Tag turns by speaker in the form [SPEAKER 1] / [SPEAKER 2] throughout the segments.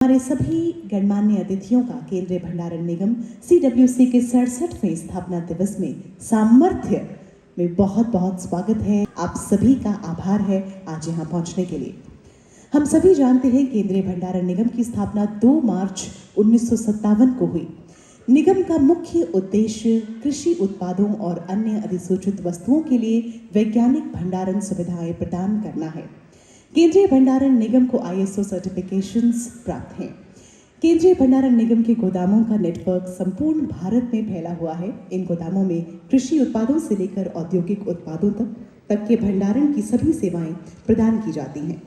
[SPEAKER 1] हमारे सभी गणमान्य अतिथियों का केंद्रीय भंडारण निगम CWC के 67वें स्थापना दिवस में सामर्थ्य में बहुत बहुत स्वागत है। आप सभी का आभार है आज यहाँ पहुँचने के लिए। हम सभी जानते हैं केंद्रीय भंडारण निगम की स्थापना 2 मार्च 1957 को हुई। निगम का मुख्य उद्देश्य कृषि उत्पादों और अन्य अधिसूचित वस्तुओं के लिए वैज्ञानिक भंडारण सुविधाएं प्रदान करना है। केंद्रीय भंडारण निगम को ISO सर्टिफिकेशंस प्राप्त हैं। केंद्रीय भंडारण निगम के गोदामों का नेटवर्क संपूर्ण भारत में फैला हुआ है। इन गोदामों में कृषि उत्पादों से लेकर औद्योगिक उत्पादों तक के भंडारण की सभी सेवाएं प्रदान की जाती हैं।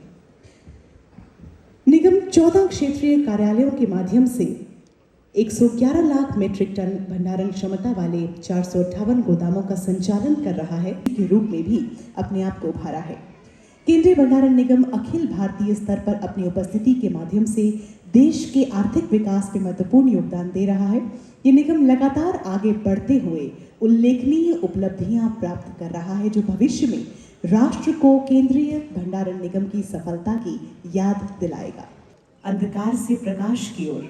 [SPEAKER 1] निगम 14 क्षेत्रीय कार्यालयों के माध्यम से 111 लाख मीट्रिक टन भंडारण क्षमता वाले 458 गोदामों का संचालन कर रहा है के रूप में भी अपने आप को उभारा है। केंद्रीय भंडारण निगम अखिल भारतीय स्तर पर अपनी उपस्थिति के माध्यम से देश के आर्थिक विकास में महत्वपूर्ण योगदान दे रहा है। ये निगम लगातार आगे बढ़ते हुए उल्लेखनीय उपलब्धियां प्राप्त कर रहा है, जो भविष्य में राष्ट्र को केंद्रीय भंडारण निगम की सफलता की याद दिलाएगा। अंधकार से प्रकाश की ओर,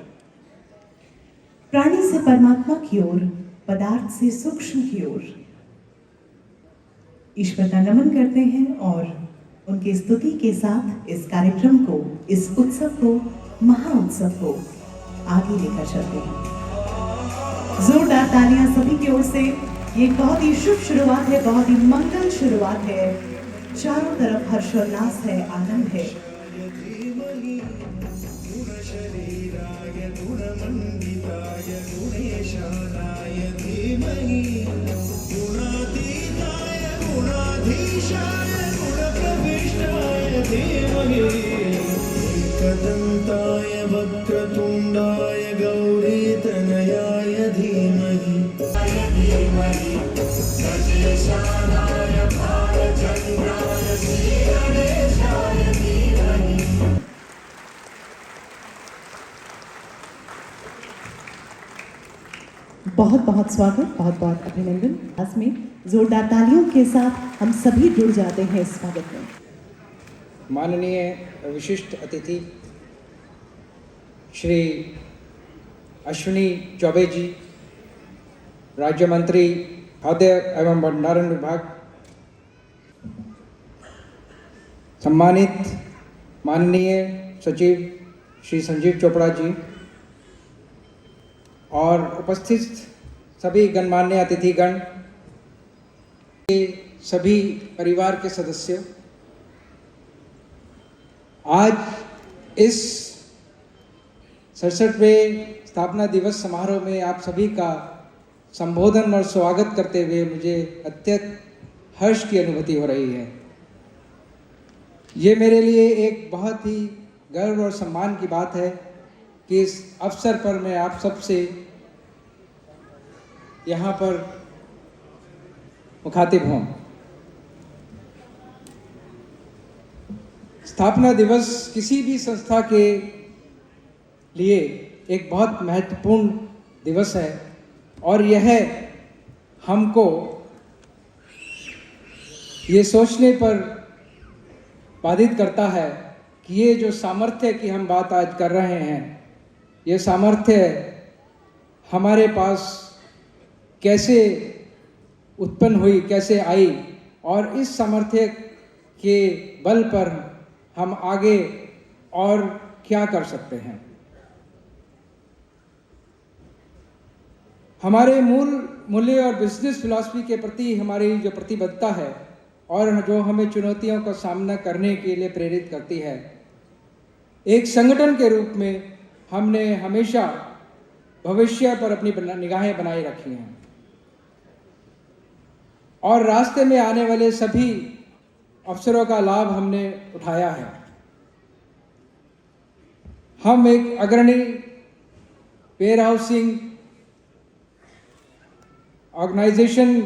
[SPEAKER 1] प्राणी से परमात्मा की ओर, पदार्थ से सूक्ष्म की ओर ईश्वर का नमन करते हैं और उनकी स्तुति के साथ इस कार्यक्रम को, इस उत्सव को, महाउत्सव को आगे लेकर चलते हैं। जोरदार तालियां सभी की ओर से। ये बहुत ही शुभ शुरुआत है, बहुत ही मंगल शुरुआत है। चारों तरफ हर्षोल्लास है, आनंद है।
[SPEAKER 2] एकदन्ताय वक्रतुण्डाय गौरीतनयाय धीमहि सर्वेशानाय भालचन्द्राय श्रीगणेशाय धीमहि।
[SPEAKER 1] बहुत बहुत स्वागत, बहुत बहुत अभिनंदन। आज में जोरदार तालियों के साथ हम सभी जुड़ जाते हैं इस स्वागत में।
[SPEAKER 3] माननीय विशिष्ट अतिथि श्री अश्विनी चौबे जी, राज्य मंत्री खाद्य एवं भंडारण विभाग, सम्मानित माननीय सचिव श्री संजीव चोपड़ा जी और उपस्थित सभी गणमान्य अतिथिगण, सभी परिवार के सदस्य, आज इस 67वें स्थापना दिवस समारोह में आप सभी का संबोधन और स्वागत करते हुए मुझे अत्यंत हर्ष की अनुभूति हो रही है। ये मेरे लिए एक बहुत ही गर्व और सम्मान की बात है कि इस अवसर पर मैं आप सबसे यहाँ पर मुखातिब हूँ। स्थापना दिवस किसी भी संस्था के लिए एक बहुत महत्वपूर्ण दिवस है और यह हमको ये सोचने पर बाधित करता है कि ये जो सामर्थ्य की हम बात आज कर रहे हैं, ये सामर्थ्य हमारे पास कैसे उत्पन्न हुई, कैसे आई और इस सामर्थ्य के बल पर हम आगे और क्या कर सकते हैं। हमारे मूल मूल्य और बिजनेस फिलॉसफी के प्रति हमारी जो प्रतिबद्धता है और जो हमें चुनौतियों का सामना करने के लिए प्रेरित करती है, एक संगठन के रूप में हमने हमेशा भविष्य पर अपनी निगाहें बनाए रखी हैं और रास्ते में आने वाले सभी अवसरों का लाभ हमने उठाया है। हम एक अग्रणी वेयरहाउसिंग ऑर्गेनाइजेशन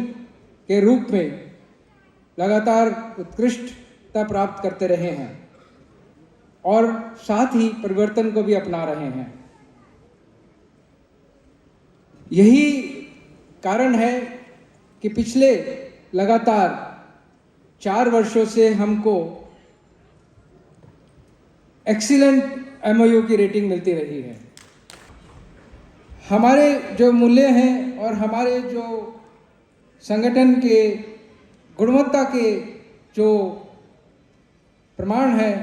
[SPEAKER 3] के रूप में लगातार उत्कृष्टता प्राप्त करते रहे हैं और साथ ही परिवर्तन को भी अपना रहे हैं। यही कारण है कि पिछले लगातार 4 वर्षों से हमको एक्सीलेंट MOU की रेटिंग मिलती रही है। हमारे जो मूल्य हैं और हमारे जो संगठन के गुणवत्ता के जो प्रमाण हैं,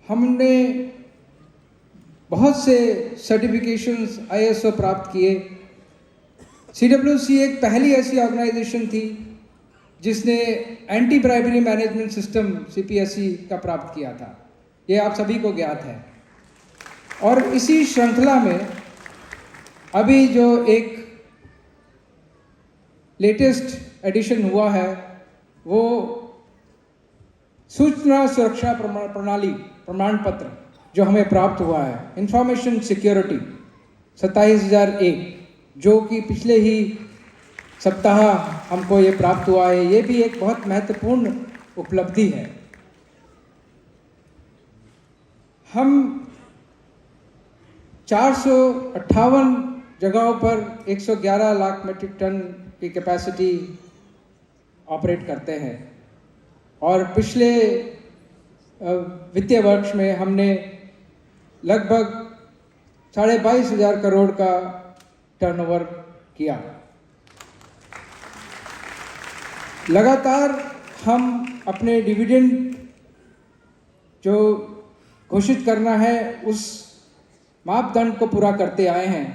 [SPEAKER 3] हमने बहुत से सर्टिफिकेशंस ISO प्राप्त किए। CWC एक पहली ऐसी ऑर्गेनाइजेशन थी जिसने anti bribery management system CPSC का प्राप्त किया था, ये आप सभी को ज्ञात है। और इसी श्रृंखला में अभी जो एक लेटेस्ट एडिशन हुआ है वो सूचना सुरक्षा प्रणाली प्रमाण पत्र जो हमें प्राप्त हुआ है, इंफॉर्मेशन सिक्योरिटी 27001, जो कि पिछले ही सप्ताह हमको ये प्राप्त हुआ है। ये भी एक बहुत महत्वपूर्ण उपलब्धि है। हम 458 जगहों पर 111 लाख मेट्रिक टन की कैपेसिटी ऑपरेट करते हैं और पिछले वित्तीय वर्ष में हमने लगभग 22,500 करोड़ का टर्नओवर किया। लगातार हम अपने डिविडेंड जो घोषित करना है उस मापदंड को पूरा करते आए हैं।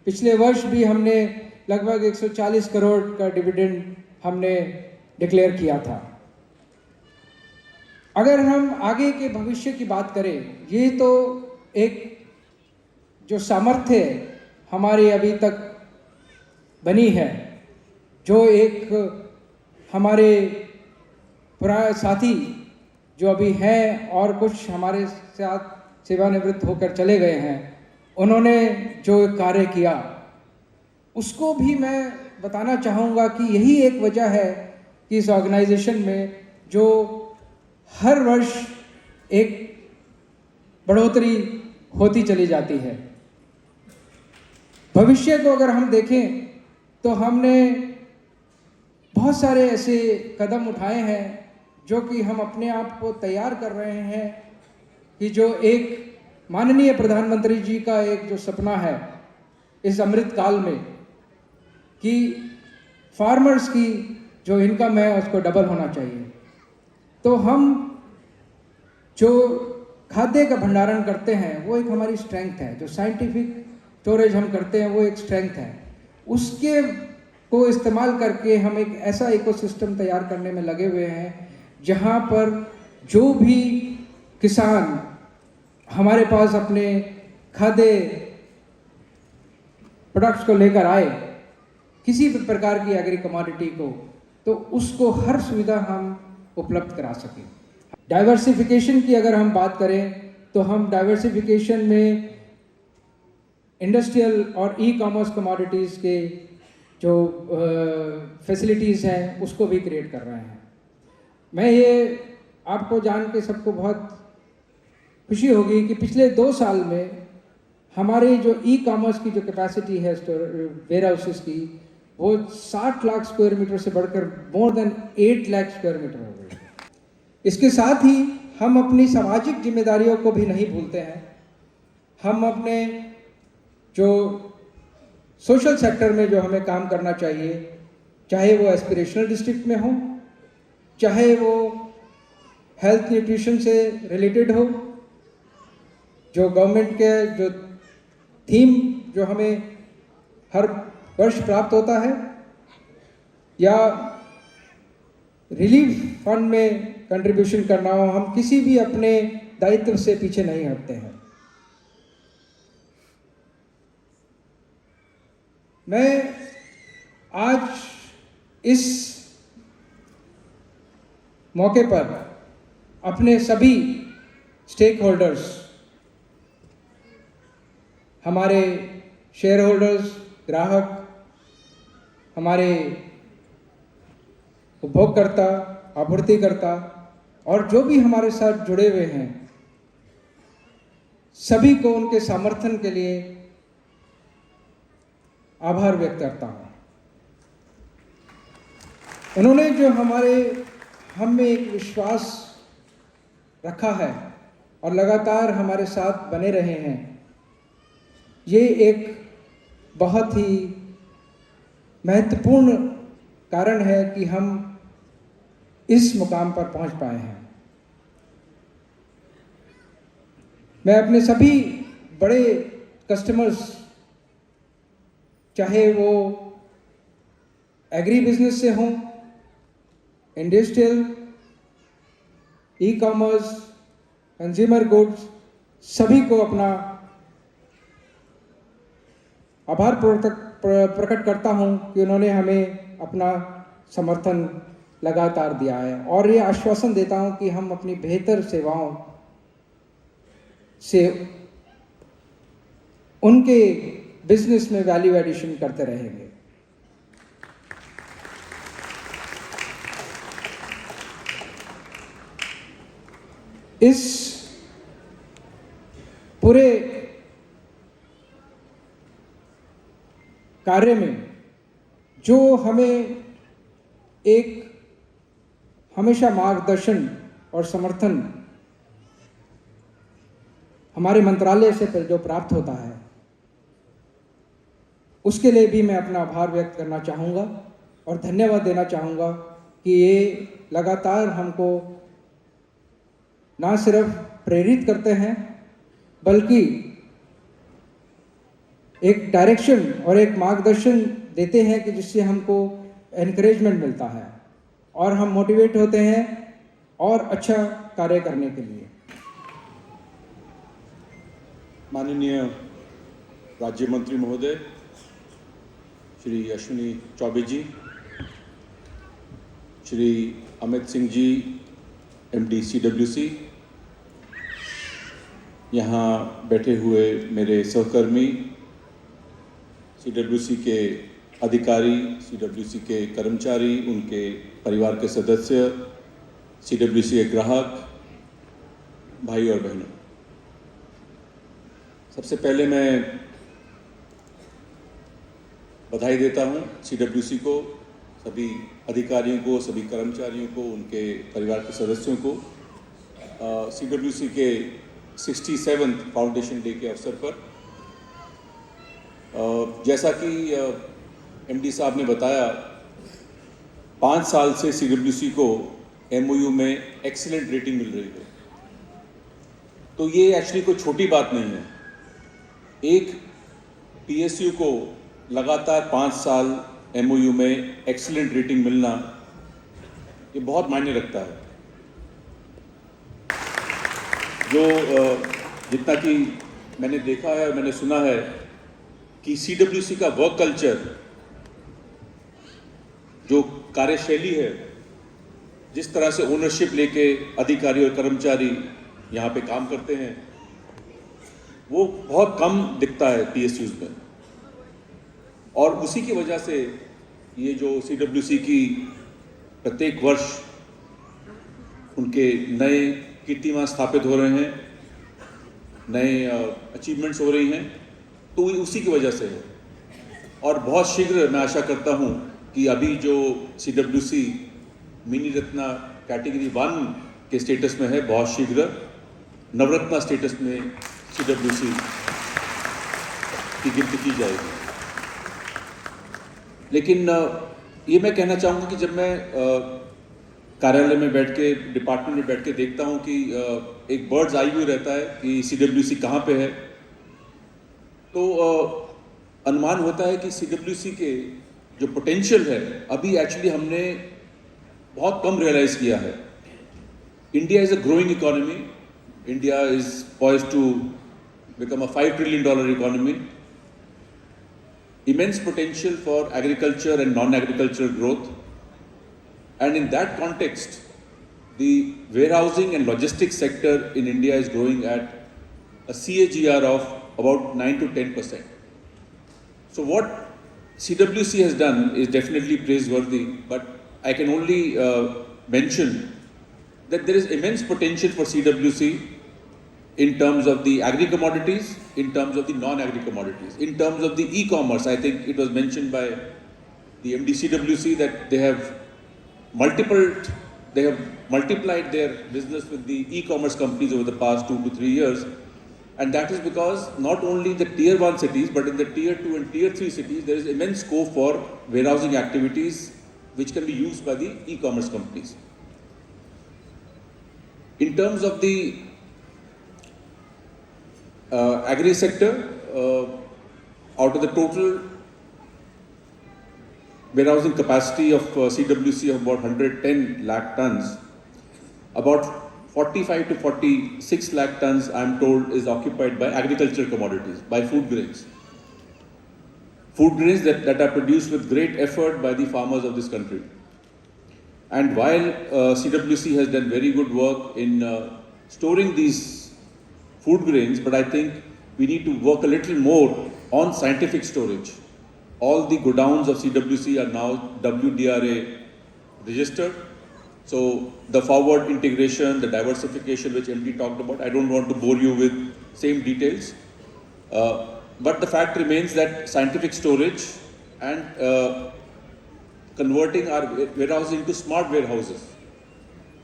[SPEAKER 3] पिछले वर्ष भी हमने लगभग 140 करोड़ का डिविडेंड हमने डिक्लेयर किया था। अगर हम आगे के भविष्य की बात करें, ये तो एक जो सामर्थ्य हमारी अभी तक बनी है, जो एक हमारे पुराने साथी जो अभी हैं और कुछ हमारे साथ सेवानिवृत्त होकर चले गए हैं, उन्होंने जो कार्य किया उसको भी मैं बताना चाहूँगा कि यही एक वजह है कि इस ऑर्गेनाइजेशन में जो हर वर्ष एक बढ़ोतरी होती चली जाती है। भविष्य को अगर हम देखें तो हमने बहुत सारे ऐसे कदम उठाए हैं जो कि हम अपने आप को तैयार कर रहे हैं कि जो एक माननीय प्रधानमंत्री जी का एक जो सपना है इस अमृत काल में कि फार्मर्स की जो इनकम है उसको डबल होना चाहिए, तो हम जो खाद्य का भंडारण करते हैं वो एक हमारी स्ट्रेंथ है। जो साइंटिफिक स्टोरेज हम करते हैं वो एक स्ट्रेंथ है। उसके को इस्तेमाल करके हम एक ऐसा इकोसिस्टम तैयार करने में लगे हुए हैं जहाँ पर जो भी किसान हमारे पास अपने खाद्य प्रोडक्ट्स को लेकर आए, किसी भी प्रकार की एग्री कमोडिटी को, तो उसको हर सुविधा हम उपलब्ध करा सकें। डाइवर्सिफिकेशन की अगर हम बात करें तो हम डाइवर्सिफिकेशन में इंडस्ट्रियल और ई-कॉमर्स कमोडिटीज़ के जो फैसिलिटीज़ हैं उसको भी क्रिएट कर रहे हैं। मैं ये आपको जान के सबको बहुत खुशी होगी कि पिछले 2 साल में हमारे जो ई-कॉमर्स की जो कैपेसिटी है वेयर हाउसेस की, वो 60 लाख स्क्वायर मीटर से बढ़कर more than 8 lakh square metre हो गई है। इसके साथ ही हम अपनी सामाजिक जिम्मेदारियों को भी नहीं भूलते हैं। हम अपने जो सोशल सेक्टर में जो हमें काम करना चाहिए, चाहे वो एस्पिरेशनल डिस्ट्रिक्ट में हो, चाहे वो हेल्थ न्यूट्रिशन से रिलेटेड हो, जो गवर्नमेंट के जो थीम जो हमें हर वर्ष प्राप्त होता है, या रिलीफ फंड में कंट्रीब्यूशन करना हो, हम किसी भी अपने दायित्व से पीछे नहीं हटते हैं। मैं आज इस मौके पर अपने सभी स्टेक होल्डर्स, हमारे शेयर होल्डर्स, ग्राहक, हमारे उपभोगकर्ता, आपूर्तिकर्ता और जो भी हमारे साथ जुड़े हुए हैं, सभी को उनके समर्थन के लिए आभार व्यक्त करता हूँ। उन्होंने जो हम में एक विश्वास रखा है और लगातार हमारे साथ बने रहे हैं, ये एक बहुत ही महत्वपूर्ण कारण है कि हम इस मुकाम पर पहुंच पाए हैं। मैं अपने सभी बड़े कस्टमर्स, चाहे वो एग्री बिजनेस से हों, industrial, e commerce, consumer goods, सभी को अपना आभार प्रकट करता हूं कि उन्होंने हमें अपना समर्थन लगातार दिया है, और ये आश्वासन देता हूं कि हम अपनी बेहतर सेवाओं से उनके बिजनेस में वैल्यू एडिशन करते रहेंगे। इस पूरे कार्य में जो हमें एक हमेशा मार्गदर्शन और समर्थन हमारे मंत्रालय से जो प्राप्त होता है, उसके लिए भी मैं अपना आभार व्यक्त करना चाहूँगा और धन्यवाद देना चाहूँगा कि ये लगातार हमको ना सिर्फ प्रेरित करते हैं, बल्कि एक डायरेक्शन और एक मार्गदर्शन देते हैं कि जिससे हमको एनकरेजमेंट मिलता है और हम मोटिवेट होते हैं और अच्छा कार्य करने के लिए।
[SPEAKER 4] माननीय राज्य मंत्री महोदय श्री अश्विनी चौबे जी, श्री अमित सिंह जी, MD CWC, यहाँ बैठे हुए मेरे सहकर्मी, CWC के अधिकारी, CWC के कर्मचारी, उनके परिवार के सदस्य, CWC के ग्राहक, भाई और बहनों, सबसे पहले मैं बधाई देता हूँ CWC को, सभी अधिकारियों को, सभी कर्मचारियों को, उनके परिवार के सदस्यों को CWC के 67th फाउंडेशन डे के अवसर पर। जैसा कि MD साहब ने बताया, 5 साल से CWC को MOU में एक्सीलेंट रेटिंग मिल रही है, तो ये एक्चुअली कोई छोटी बात नहीं है। एक PSU को लगातार 5 साल MOU में एक्सीलेंट रेटिंग मिलना, ये बहुत मायने रखता है। जो जितना कि मैंने देखा है और मैंने सुना है कि CWC का वर्क कल्चर, जो कार्यशैली है, जिस तरह से ओनरशिप लेके अधिकारी और कर्मचारी यहाँ पे काम करते हैं, वो बहुत कम दिखता है PSUs में, और उसी की वजह से ये जो CWC की प्रत्येक वर्ष उनके नए कीर्तिमान स्थापित हो रहे हैं, नए अचीवमेंट्स हो रही हैं, तो उसी की वजह से है। और बहुत शीघ्र मैं आशा करता हूँ कि अभी जो CWC मिनी रत्ना कैटेगरी 1 के स्टेटस में है, बहुत शीघ्र नवरत्ना स्टेटस में CWC की गिनती की जाएगी। लेकिन ये मैं कहना चाहूँगा कि जब मैं कार्यालय में बैठ के, डिपार्टमेंट में बैठ के देखता हूँ कि एक बर्ड्स आई व्यू रहता है कि CWC कहाँ पे है, तो अनुमान होता है कि CWC के जो पोटेंशियल है, अभी एक्चुअली हमने बहुत कम रियलाइज किया है। India is a growing economy, India is poised to become a $5 trillion economy, immense potential for agriculture and non-agricultural growth. And in that context, the warehousing and logistics sector in India is growing at a CAGR of about 9 to 10%. So what CWC has done is definitely praiseworthy, but I can only mention that there is immense potential for CWC in terms of the agri-commodities, in terms of the non-agri commodities, in terms of the e-commerce. I think it was mentioned by the MD CWC that they have multiple multiplied their business with the e-commerce companies over the past 2 to 3 years. And that is because not only the tier 1 cities, but in the tier 2 and tier 3 cities, there is immense scope for warehousing activities which can be used by the e-commerce companies. In terms of the agri sector, out of the total warehousing capacity of CWC of about 110 lakh tons, about 45 to 46 lakh tons, I am told, is occupied by agricultural commodities, by food grains. Food grains that are produced with great effort by the farmers of this country. And while CWC has done very good work in storing these food grains, but I think we need to work a little more on scientific storage. All the godowns of CWC are now WDRA registered. So the forward integration, the diversification which MD talked about, I don't want to bore you with same details. But the fact remains that scientific storage and converting our warehousing to smart warehouses,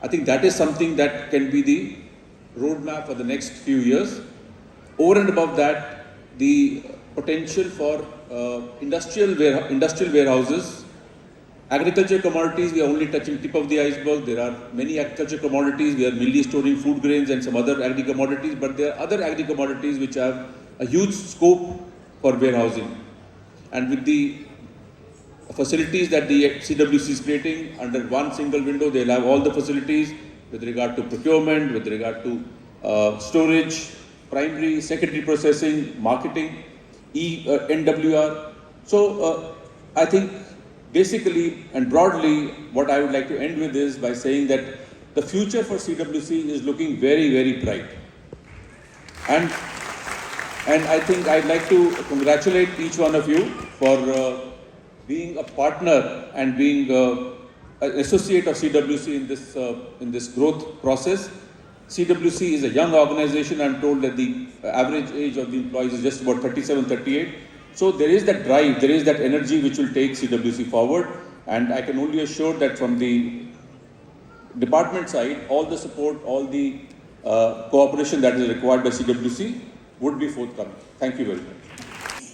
[SPEAKER 4] I think that is something that can be the roadmap for the next few years. Over and above that, the potential for industrial warehouses. Agriculture commodities, we are only touching tip of the iceberg. There are many agriculture commodities. We are mainly storing food grains and some other agri commodities, but there are other agri commodities which have a huge scope for warehousing. And with the facilities that the CWC is creating under one single window, they'll have all the facilities with regard to procurement, with regard to storage, primary, secondary processing, marketing, NWR. So I think basically and broadly, what I would like to end with is by saying that the future for CWC is looking very, very bright. And I think I'd like to congratulate each one of you for being a partner and being an associate of CWC in this growth process. CWC is a young organization. I'm told that the average age of the employees is just about 37, 38. So there is that drive, there is that energy which will take CWC forward. And I can only assure that from the department side, all the support, all the cooperation that is required by CWC would be forthcoming. Thank you very much.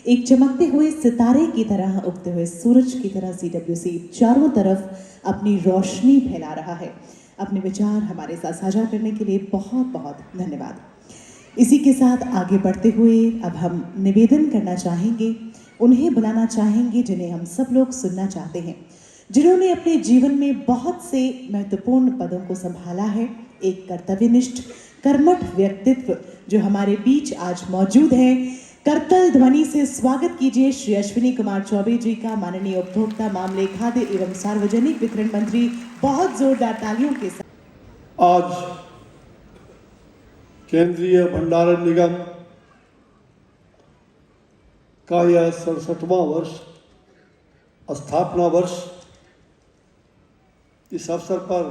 [SPEAKER 1] एक चमकते हुए सितारे की तरह, उगते हुए सूरज की तरह CWC चारों तरफ अपनी रोशनी फैला रहा है। अपने विचार हमारे साथ साझा करने के लिए बहुत बहुत धन्यवाद। इसी के साथ आगे बढ़ते हुए अब हम निवेदन करना चाहेंगे, उन्हें बुलाना चाहेंगे जिन्हें हम सब लोग सुनना चाहते हैं, जिन्होंने अपने जीवन में बहुत से महत्वपूर्ण पदों को संभाला है। एक कर्तव्यनिष्ठ कर्मठ व्यक्तित्व जो हमारे बीच आज मौजूद हैं। करतल ध्वनि से स्वागत कीजिए श्री अश्विनी कुमार चौबे जी का, माननीय उपभोक्ता मामले, खाद्य एवं सार्वजनिक वितरण मंत्री। बहुत जोरदार तालियों के साथ।
[SPEAKER 5] आज केंद्रीय भंडारण निगम का यह 67वां वर्ष, स्थापना वर्ष, इस अवसर पर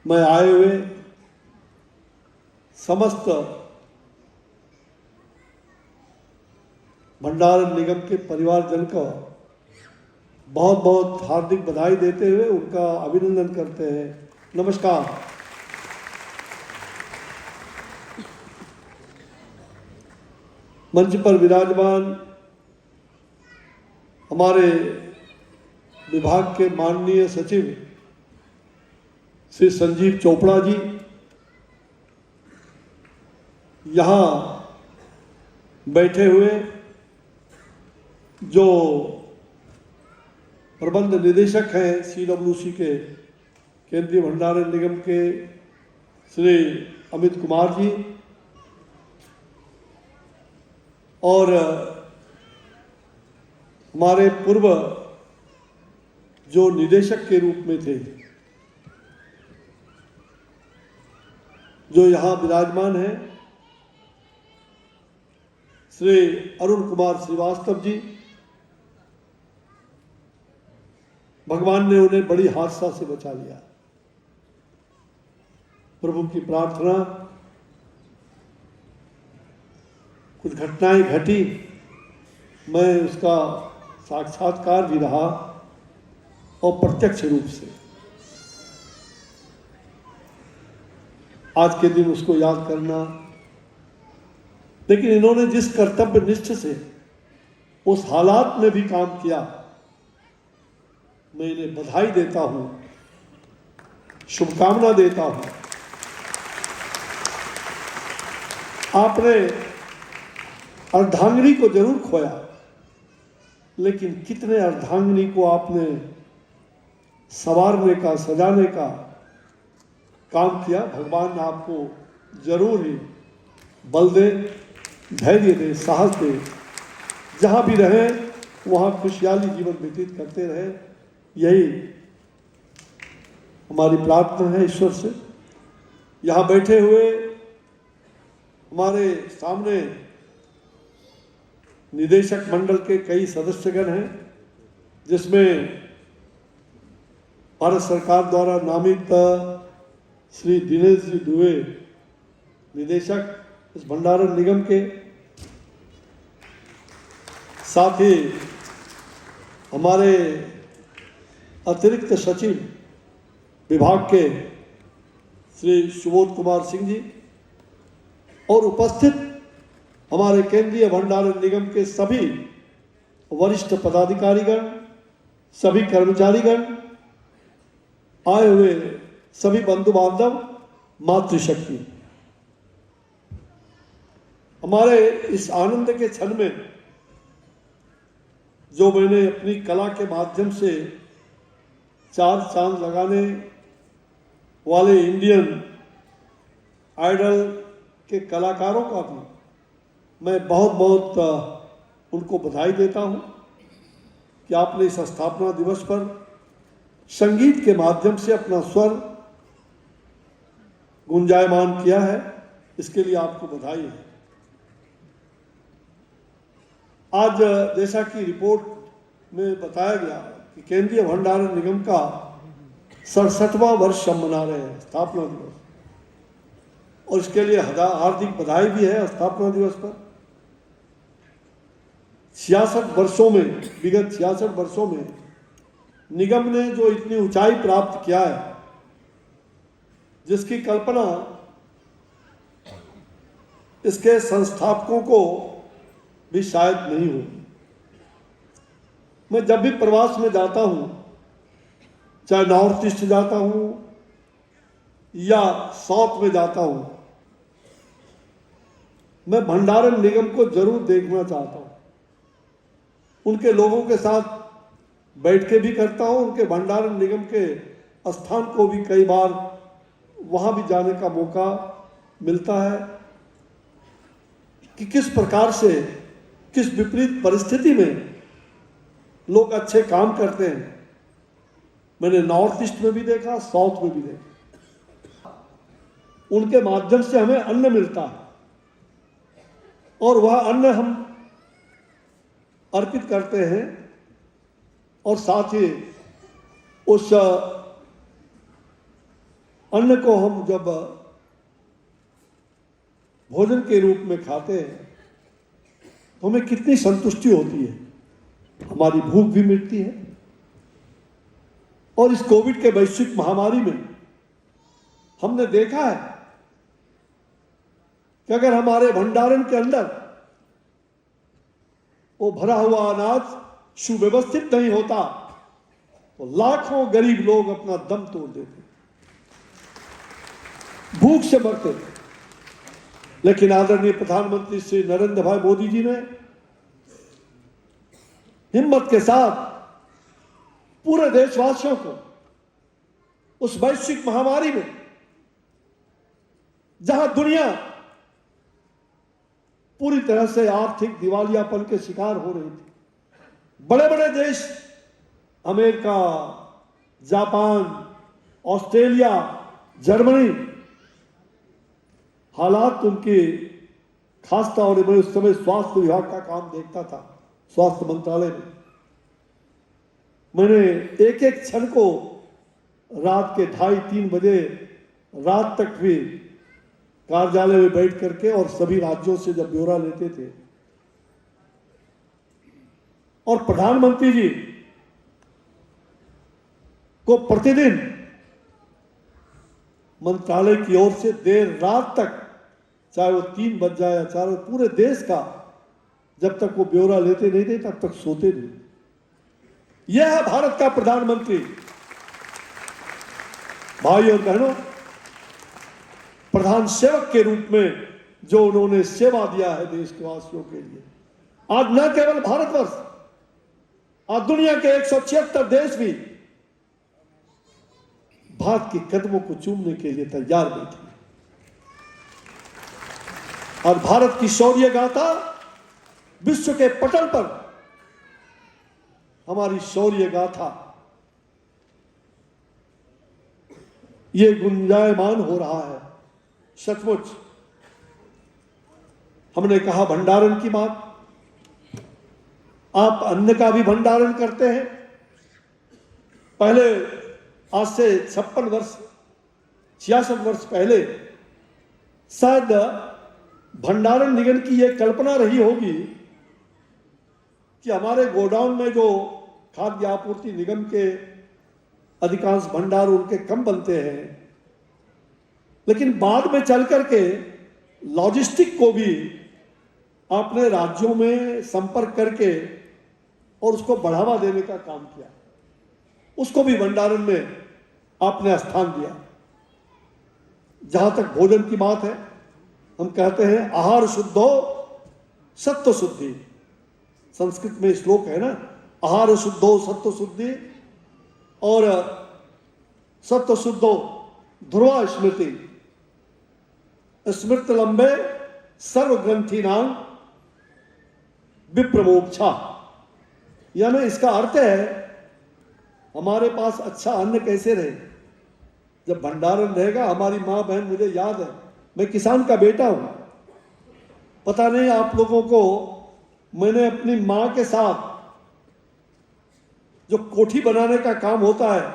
[SPEAKER 5] मैं आए हुए समस्त भंडारण निगम के परिवारजन को बहुत बहुत हार्दिक बधाई देते हुए उनका अभिनंदन करते हैं। नमस्कार। मंच पर विराजमान हमारे विभाग के माननीय सचिव श्री संजीव चोपड़ा जी, यहाँ बैठे हुए जो प्रबंध निदेशक हैं CWC के, केंद्रीय भंडारण निगम के श्री अमित कुमार जी, और हमारे पूर्व जो निदेशक के रूप में थे, जो यहाँ विराजमान हैं, श्री अरुण कुमार श्रीवास्तव जी। भगवान ने उन्हें बड़ी हादसा से बचा लिया। प्रभु की प्रार्थना, कुछ घटनाएं घटी, मैं उसका साक्षात्कार भी रहा और प्रत्यक्ष रूप से। आज के दिन उसको याद करना, लेकिन इन्होंने जिस कर्तव्य निष्ठ से उस हालात में भी काम किया, मैं इन्हें बधाई देता हूं, शुभकामना देता हूं। आपने अर्धांगिनी को जरूर खोया, लेकिन कितने अर्धांगिनी को आपने संवारने का, सजाने का काम किया। भगवान आपको जरूर ही बल दे, धैर्य दे, साहस दे, जहां भी रहें वहां खुशहाली जीवन व्यतीत करते रहे, यही हमारी प्रार्थना है ईश्वर से। यहाँ बैठे हुए हमारे सामने निदेशक मंडल के कई सदस्यगण हैं, जिसमें भारत सरकार द्वारा नामित श्री दिनेश जी दुबे निदेशक इस भंडारण निगम के, साथ ही हमारे अतिरिक्त सचिव विभाग के श्री सुबोध कुमार सिंह जी, और उपस्थित हमारे केंद्रीय भंडारण निगम के सभी वरिष्ठ पदाधिकारीगण, सभी कर्मचारीगण, आए हुए सभी बंधु बांधव, मातृशक्ति। हमारे इस आनंद के क्षण में जो मैंने अपनी कला के माध्यम से 4 चांद लगाने वाले इंडियन आइडल के कलाकारों का भी मैं बहुत बहुत उनको बधाई देता हूं कि आपने इस स्थापना दिवस पर संगीत के माध्यम से अपना स्वर गुंजायमान किया है। इसके लिए आपको बधाई है। आज जैसा कि रिपोर्ट में बताया गया कि केंद्रीय भंडारण निगम का 67वां वर्ष हम मना रहे हैं, स्थापना दिवस, और इसके लिए हार्दिक बधाई भी है। स्थापना दिवस पर 66 वर्षों में, विगत 66 वर्षों में निगम ने जो इतनी ऊंचाई प्राप्त किया है, जिसकी कल्पना इसके संस्थापकों को भी शायद नहीं हुई। मैं जब भी प्रवास में जाता हूं, चाहे नॉर्थ ईस्ट जाता हूं या साउथ में जाता हूं, मैं भंडारण निगम को जरूर देखना चाहता हूं। उनके लोगों के साथ बैठ के भी करता हूं, उनके भंडारण निगम के स्थान को भी कई बार वहां भी जाने का मौका मिलता है कि किस प्रकार से, किस विपरीत परिस्थिति में लोग अच्छे काम करते हैं। मैंने नॉर्थ ईस्ट में भी देखा, साउथ में भी देखा। उनके माध्यम से हमें अन्न मिलता है और वह अन्न हम अर्पित करते हैं, और साथ ही उस अन्न को हम जब भोजन के रूप में खाते हैं तो हमें कितनी संतुष्टि होती है, हमारी भूख भी मिटती है। और इस कोविड के वैश्विक महामारी में हमने देखा है कि अगर हमारे भंडारण के अंदर वो भरा हुआ अनाज सुव्यवस्थित नहीं होता तो लाखों गरीब लोग अपना दम तोड़ देते, भूख से मरते। लेकिन आदरणीय प्रधानमंत्री श्री नरेंद्र भाई मोदी जी ने हिम्मत के साथ पूरे देशवासियों को उस वैश्विक महामारी में, जहां दुनिया पूरी तरह से आर्थिक दिवालियापन के शिकार हो रही थी, बड़े बड़े देश अमेरिका, जापान, ऑस्ट्रेलिया, जर्मनी, हालात उनके खास था। और मैं उस समय स्वास्थ्य विभाग का काम देखता था, स्वास्थ्य मंत्रालय में। मैंने एक एक क्षण को रात के 2:30-3 बजे रात तक भी कार्यालय में बैठ करके और सभी राज्यों से जब ब्यौरा लेते थे, और प्रधानमंत्री जी को प्रतिदिन मंत्रालय की ओर से देर रात तक, चाहे वो 3 बज जाए या 4, पूरे देश का जब तक वो ब्यौरा लेते नहीं थे तब तक सोते नहीं। यह है भारत का प्रधानमंत्री। भाई और बहनों, प्रधान सेवक के रूप में जो उन्होंने सेवा दिया है देश के वासियों के लिए, आज न केवल भारतवर्ष, आज दुनिया के 176 देश भी भारत के कदमों को चूमने के लिए तैयार बैठे। और भारत की शौर्य गाथा विश्व के पटल पर, हमारी शौर्य गाथा ये गुंजायमान हो रहा है। सचमुच हमने कहा भंडारण की बात, आप अन्न का भी भंडारण करते हैं। पहले आज से 56 वर्ष 66 वर्ष पहले शायद भंडारण निगम की यह कल्पना रही होगी कि हमारे गोडाउन में जो खाद्य आपूर्ति निगम के अधिकांश भंडार उनके कम बनते हैं, लेकिन बाद में चल करके लॉजिस्टिक को भी आपने राज्यों में संपर्क करके और उसको बढ़ावा देने का काम किया, उसको भी भंडारण में आपने स्थान दिया। जहां तक भोजन की बात है, हम कहते हैं आहार शुद्धो सत्व शुद्धि। संस्कृत में श्लोक है ना, आहार शुद्धो सत्व शुद्धि और सत्व शुद्धो ध्रुवा स्मृति, स्मृत लंबे सर्व ग्रंथि नाम विप्रमोक्षा। यानी इसका अर्थ है हमारे पास अच्छा अन्न कैसे रहे, जब भंडारण रहेगा। हमारी माँ बहन, मुझे याद है, मैं किसान का बेटा हूं, पता नहीं आप लोगों को, मैंने अपनी माँ के साथ जो कोठी बनाने का काम होता है,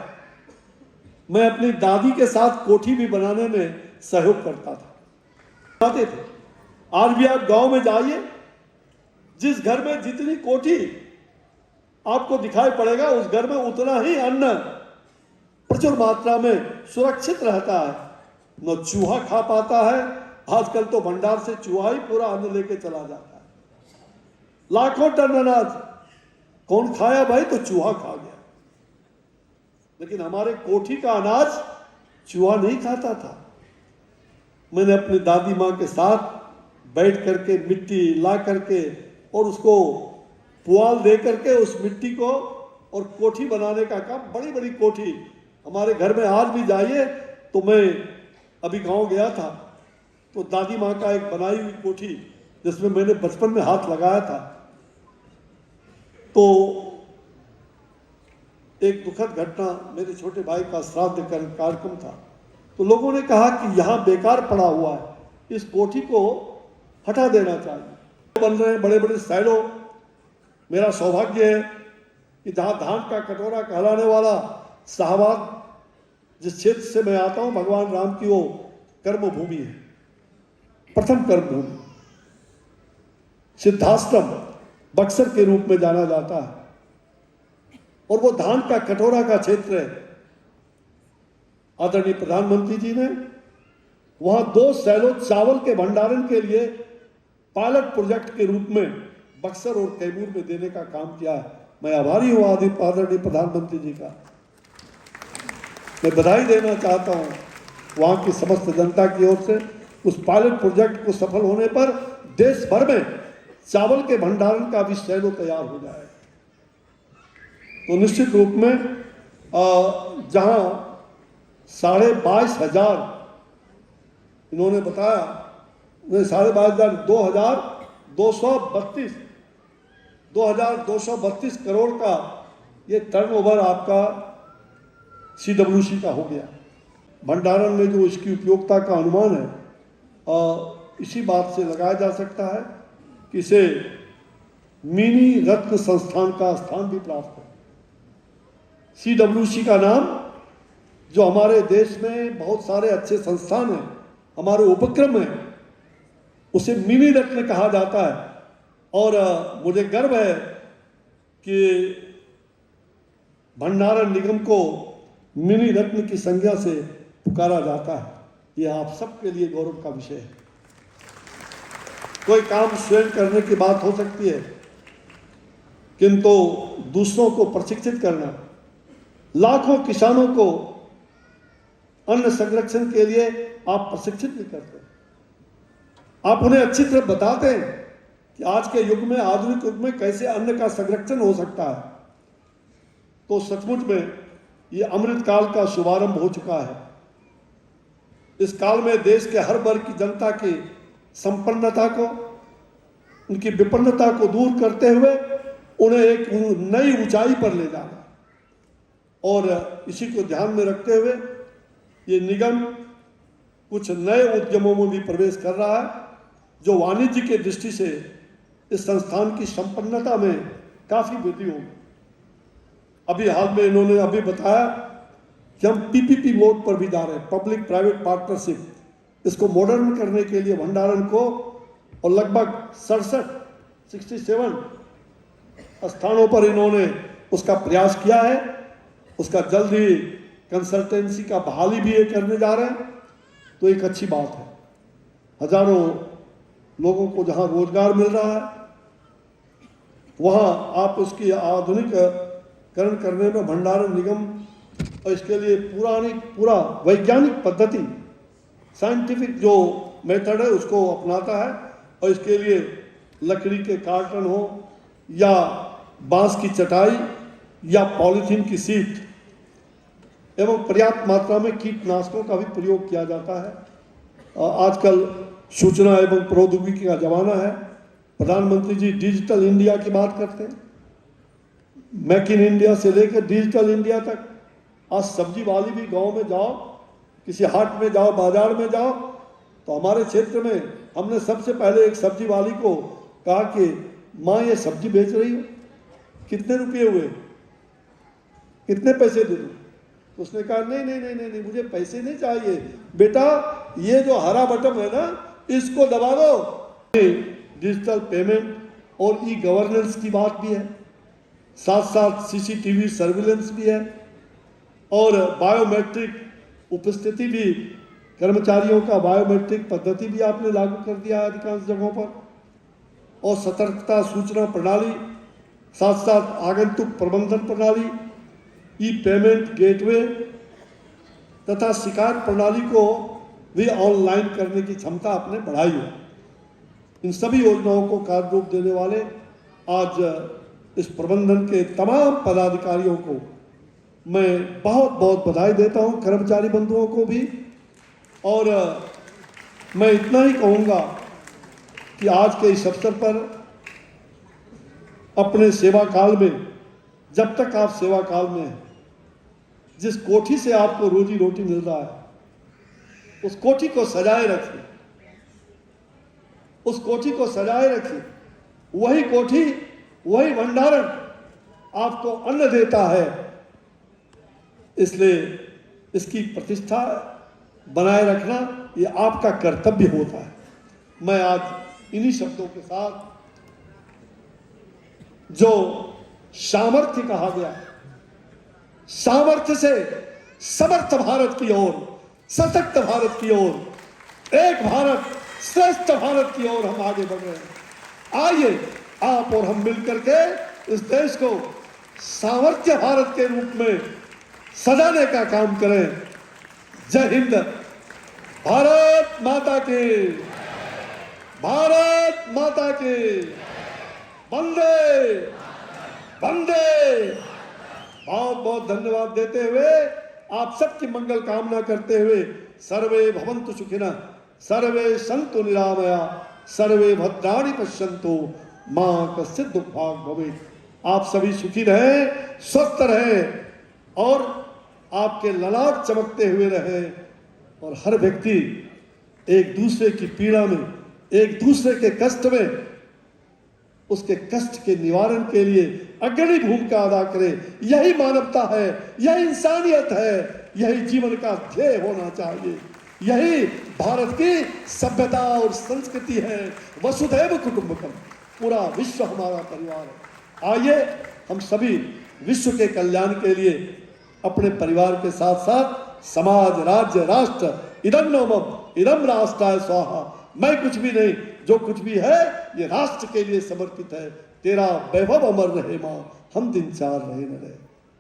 [SPEAKER 5] मैं अपनी दादी के साथ कोठी भी बनाने में सहयोग करता था। थे आज भी आप गांव में जाइए, जिस घर में जितनी कोठी आपको दिखाई पड़ेगा, उस घर में उतना ही अन्न प्रचुर मात्रा में सुरक्षित रहता है। न चूहा खा पाता है, आजकल तो भंडार से चूहा ही पूरा अन्न लेके चला जाता है। लाखों टन अनाज कौन खाया भाई, तो चूहा खा गया। लेकिन हमारे कोठी का अनाज चूहा नहीं खाता था। मैंने अपनी दादी माँ के साथ बैठ करके मिट्टी ला करके और उसको पुआल दे करके उस मिट्टी को और कोठी बनाने का काम, बड़ी बड़ी कोठी हमारे घर में आज भी जाइए तो, मैं अभी गांव गया था तो दादी माँ का एक बनाई हुई कोठी जिसमें मैंने बचपन में हाथ लगाया था, तो एक दुखद घटना, मेरे छोटे भाई का श्राद्ध कार्यक्रम था, तो लोगों ने कहा कि यहाँ बेकार पड़ा हुआ है, इस कोठी को हटा देना चाहिए। बन रहे हैं बड़े बड़े सैलो। मेरा सौभाग्य है कि जहाँ धान का कटोरा कहलाने वाला शाहबाद, जिस क्षेत्र से मैं आता हूँ, भगवान राम की वो कर्मभूमि है, प्रथम कर्मभूमि, सिद्धाश्रम बक्सर के रूप में जाना जाता है, और वो धान का कटोरा का क्षेत्र है। आदरणीय प्रधानमंत्री जी ने वहां 2 सैलो चावल के भंडारण के लिए पायलट प्रोजेक्ट के रूप में बक्सर और कैमूर में देने का काम किया है। मैं आभारी हूं आदरणीय प्रधानमंत्री जी का। मैं बधाई देना चाहता हूं वहां की समस्त जनता की ओर से। उस पायलट प्रोजेक्ट को सफल होने पर देश भर में चावल के भंडारण का भी सैलो तैयार हो जाएगा। तो निश्चित रूप में जहां 22,500 इन्होंने बताया, 22,232 करोड़ का ये टर्नओवर आपका CWC का हो गया। भंडारण में जो इसकी उपयोगिता का अनुमान है, इसी बात से लगाया जा सकता है कि इसे मिनी रत्न संस्थान का स्थान भी प्राप्त है। CWC का नाम, जो हमारे देश में बहुत सारे अच्छे संस्थान हैं, हमारे उपक्रम हैं, उसे मिनी रत्न कहा जाता है। और मुझे गर्व है कि भंडारण निगम को मिनी रत्न की संज्ञा से पुकारा जाता है। ये आप सबके लिए गौरव का विषय है। कोई काम स्वयं करने की बात हो सकती है, किंतु दूसरों को प्रशिक्षित करना, लाखों किसानों को अन्न संरक्षण के लिए आप प्रशिक्षित भी करते हैं। आप उन्हें अच्छी तरह बताते हैं कि आज के युग में, आधुनिक युग में कैसे अन्न का संरक्षण हो सकता है। तो सचमुच में ये अमृत काल का शुभारंभ हो चुका है। इस काल में देश के हर वर्ग की जनता की संपन्नता को, उनकी विपन्नता को दूर करते हुए उन्हें एक नई ऊंचाई पर ले जाना, और इसी को ध्यान में रखते हुए ये निगम कुछ नए उद्यमों में भी प्रवेश कर रहा है, जो वाणिज्य की दृष्टि से इस संस्थान की संपन्नता में काफी वृद्धि होगी। अभी हाल में इन्होंने अभी बताया कि हम पीपीपी मोड पर भी जा रहे हैं, पब्लिक प्राइवेट पार्टनरशिप, इसको मॉडर्न करने के लिए भंडारण को, और लगभग 67 स्थानों पर इन्होंने उसका प्रयास किया है। उसका जल्द ही कंसल्टेंसी का बहाली भी ये करने जा रहे हैं, तो एक अच्छी बात है। हजारों लोगों को जहां रोजगार मिल रहा है, वहां आप उसकी आधुनिकीकरण करने में भंडारण निगम और इसके लिए पूरा वैज्ञानिक पद्धति, साइंटिफिक जो मेथड है उसको अपनाता है, और इसके लिए लकड़ी के कार्टन हो या बांस की चटाई या पॉलीथीन की सीट एवं पर्याप्त मात्रा में कीटनाशकों का भी प्रयोग किया जाता है। आजकल सूचना एवं प्रौद्योगिकी का जमाना है। प्रधानमंत्री जी डिजिटल इंडिया की बात करते हैं, मेक इन इंडिया से लेकर डिजिटल इंडिया तक। आज सब्जी वाली भी गांव में जाओ, किसी हाट में जाओ, बाजार में जाओ, तो हमारे क्षेत्र में हमने सबसे पहले एक सब्जी वाली को कहा कि माँ ये सब्जी बेच रही हो, कितने रुपये हुए, कितने पैसे दे दूँ? तो उसने कहा नहीं, मुझे पैसे नहीं चाहिए बेटा, ये जो हरा बटन है ना, इसको दबा दो। डिजिटल पेमेंट और ई गवर्नेंस की बात भी है, साथ साथ सीसीटीवी सर्विलेंस भी है, और बायोमेट्रिक उपस्थिति भी, कर्मचारियों का बायोमेट्रिक पद्धति भी आपने लागू कर दिया है अधिकांश जगहों पर, और सतर्कता सूचना प्रणाली, साथ साथ आगंतुक प्रबंधन प्रणाली, ई पेमेंट गेटवे तथा शिकायत प्रणाली को भी ऑनलाइन करने की क्षमता आपने बढ़ाई है। इन सभी योजनाओं को कार्य रूप देने वाले आज इस प्रबंधन के तमाम पदाधिकारियों को मैं बहुत बहुत बधाई देता हूं, कर्मचारी बंधुओं को भी। और मैं इतना ही कहूँगा कि आज के इस अवसर पर अपने सेवा काल में, जब तक आप सेवा काल में हैं, जिस कोठी से आपको रोजी रोटी मिल रहा है, उस कोठी को सजाए रखिए, उस कोठी को सजाए रखिए। वही कोठी, वही भंडारण आपको अन्न देता है, इसलिए इसकी प्रतिष्ठा बनाए रखना ये आपका कर्तव्य होता है। मैं आज इन्हीं शब्दों के साथ, जो सामर्थ्य कहा गया, सामर्थ्य से समर्थ भारत की ओर, सशक्त भारत की ओर, एक भारत श्रेष्ठ भारत की ओर हम आगे बढ़ रहे हैं। आइए आप और हम मिलकर के इस देश को सामर्थ्य भारत के रूप में सजाने का काम करें। जय हिंद, भारत माता की, भारत माता की, वंदे वंदे। बहुत बहुत धन्यवाद देते हुए, आप सबकी मंगल कामना करते हुए, सर्वे भवन्तु सुखिनः, सर्वे सन्तु निरामया, सर्वे भद्राणि पश्यन्तु, मां कश्चित् दुःखभाग् भवेत्। आप सभी सुखी रहें, स्वस्थ रहें, और आपके ललाट चमकते हुए रहे, और हर व्यक्ति एक दूसरे की पीड़ा में, एक दूसरे के कष्ट में, उसके कष्ट के निवारण के लिए अग्रणी भूमिका अदा करे। यही मानवता है, यही इंसानियत है, यही जीवन का ध्येय होना चाहिए। यही भारत की सभ्यता और संस्कृति है। वसुधैव कुटुंबकम, पूरा विश्व हमारा परिवार है। आइए हम सभी विश्व के कल्याण के लिए अपने परिवार के साथ साथ समाज, राज्य, राष्ट्र, इदम नोमम इदम राष्ट्राय स्वाहा, मैं कुछ भी नहीं, जो कुछ भी है ये राष्ट्र के लिए समर्पित है। तेरा वैभव अमर रहे माँ, हम दिन चार रहे न रहे।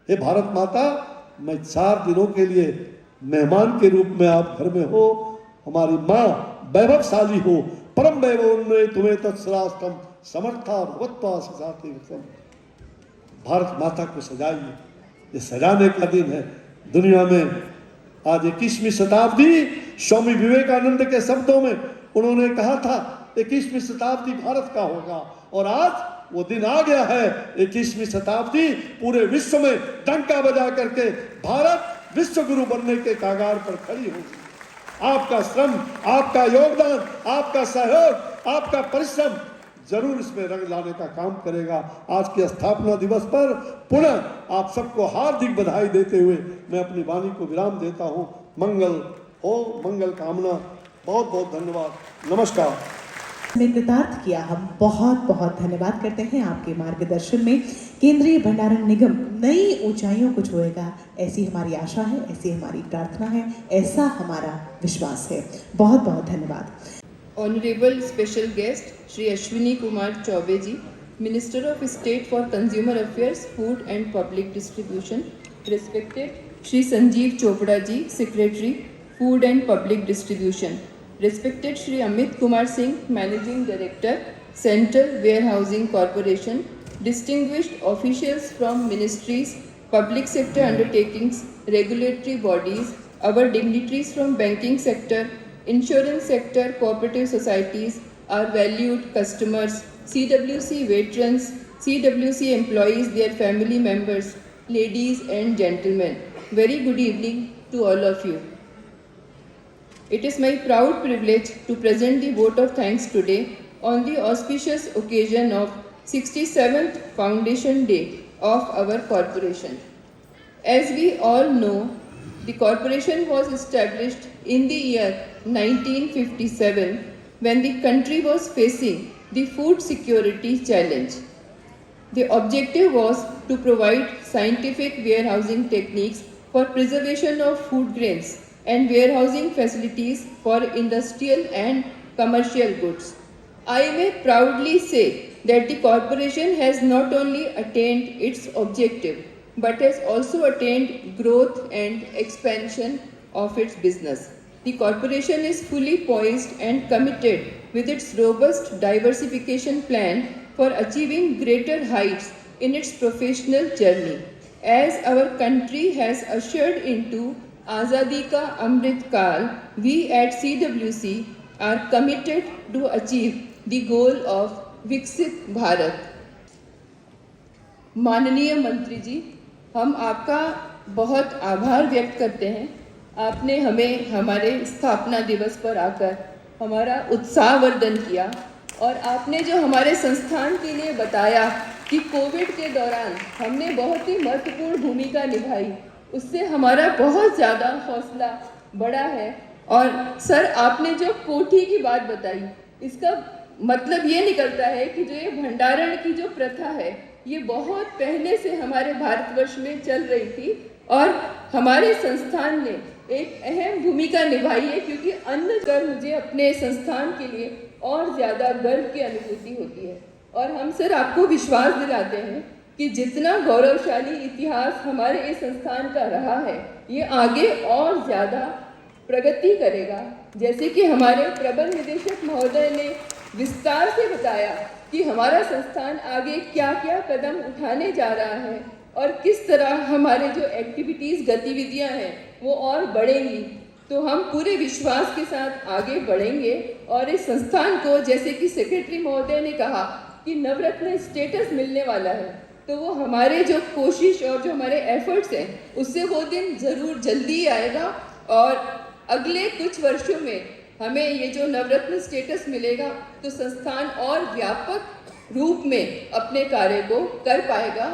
[SPEAKER 5] हे भारत माता, मैं 4 दिनों के लिए मेहमान के रूप में आप घर में हो, हमारी माँ वैभवशाली हो, परम वैभव तुम्हें तत्सराष्ट्रम समर्था भगवत्वा सिजाते विक्रम। भारत माता को सजाइए, ये सजाने का दिन है। दुनिया में आज 21वीं शताब्दी, स्वामी विवेकानंद के शब्दों में उन्होंने कहा था 21वीं शताब्दी भारत का होगा, और आज वो दिन आ गया है। 21वीं शताब्दी पूरे विश्व में डंका बजा करके भारत विश्व गुरु बनने के कागार पर खड़ी होगी। आपका श्रम, आपका योगदान, आपका सहयोग, आपका परिश्रम जरूर इसमें रंग लाने का काम करेगा। आज के स्थापना दिवस पर पुनः आप सबको हार्दिक बधाई देते हुए मैं अपनी वाणी को विराम देता हूँ। मंगल हो, मंगल कामना। बहुत बहुत धन्यवाद। नमस्कार।
[SPEAKER 1] में कृतार्थ किया। हम बहुत बहुत धन्यवाद करते हैं आपके मार्गदर्शन में केंद्रीय भंडारण निगम नई ऊंचाइयों को छुएगा, ऐसी हमारी आशा है, ऐसी हमारी प्रार्थना है, ऐसा हमारा विश्वास है। बहुत बहुत धन्यवाद।
[SPEAKER 6] Honorable Special Guest Shri Ashwini Kumar Chaube ji, Minister of State for Consumer Affairs, Food and Public Distribution, respected Shri Sanjeev Chopra ji, Secretary, Food and Public Distribution, respected Shri Amit Kumar Singh, Managing Director, Central Warehousing Corporation, distinguished officials from ministries, public sector undertakings, regulatory bodies, our dignitaries from banking sector, insurance sector, cooperative societies, our valued customers, CWC veterans, CWC employees, their family members, ladies and gentlemen, very good evening to all of you. It is my proud privilege to present the vote of thanks today on the auspicious occasion of 67th Foundation Day of our corporation. As we all know, the corporation was established in the year 1957 when the country was facing the food security challenge. The objective was to provide scientific warehousing techniques for preservation of food grains and warehousing facilities for industrial and commercial goods. I may proudly say that the corporation has not only attained its objective but has also attained growth and expansion of its business. The corporation is fully poised and committed with its robust diversification plan for achieving greater heights in its professional journey. As our country has ushered into Azadi Ka Amrit Kal, we at CWC are committed to achieve the goal of Viksit Bharat. माननीय मंत्री जी, हम आपका बहुत आभार व्यक्त करते हैं। आपने हमें हमारे स्थापना दिवस पर आकर हमारा उत्साहवर्धन किया और आपने जो हमारे संस्थान के लिए बताया कि कोविड के दौरान हमने बहुत ही महत्वपूर्ण भूमिका निभाई, उससे हमारा बहुत ज़्यादा हौसला बढ़ा है। और सर, आपने जो कोठी की बात बताई, इसका मतलब ये निकलता है कि जो ये भंडारण की जो प्रथा है, ये बहुत पहले से हमारे भारतवर्ष में चल रही थी और हमारे संस्थान ने एक अहम भूमिका निभाई है, क्योंकि अन्न कर मुझे अपने संस्थान के लिए और ज़्यादा गर्व की अनुभूति होती है। और हम सर आपको विश्वास दिलाते हैं कि जितना गौरवशाली इतिहास हमारे इस संस्थान का रहा है, ये आगे और ज़्यादा प्रगति करेगा। जैसे कि हमारे प्रबंध निदेशक महोदय ने विस्तार से बताया कि हमारा संस्थान आगे क्या क्या कदम उठाने जा रहा है और किस तरह हमारे जो एक्टिविटीज़ गतिविधियां हैं वो और बढ़ेंगी, तो हम पूरे विश्वास के साथ आगे बढ़ेंगे और इस संस्थान को, जैसे कि सेक्रेटरी महोदय ने कहा कि नवरत्न स्टेटस मिलने वाला है, तो वो हमारे जो कोशिश और जो हमारे एफर्ट्स हैं उससे वो दिन ज़रूर जल्दी आएगा और अगले कुछ वर्षों में हमें ये जो नवरत्न स्टेटस मिलेगा तो संस्थान और व्यापक रूप में अपने कार्य को कर पाएगा।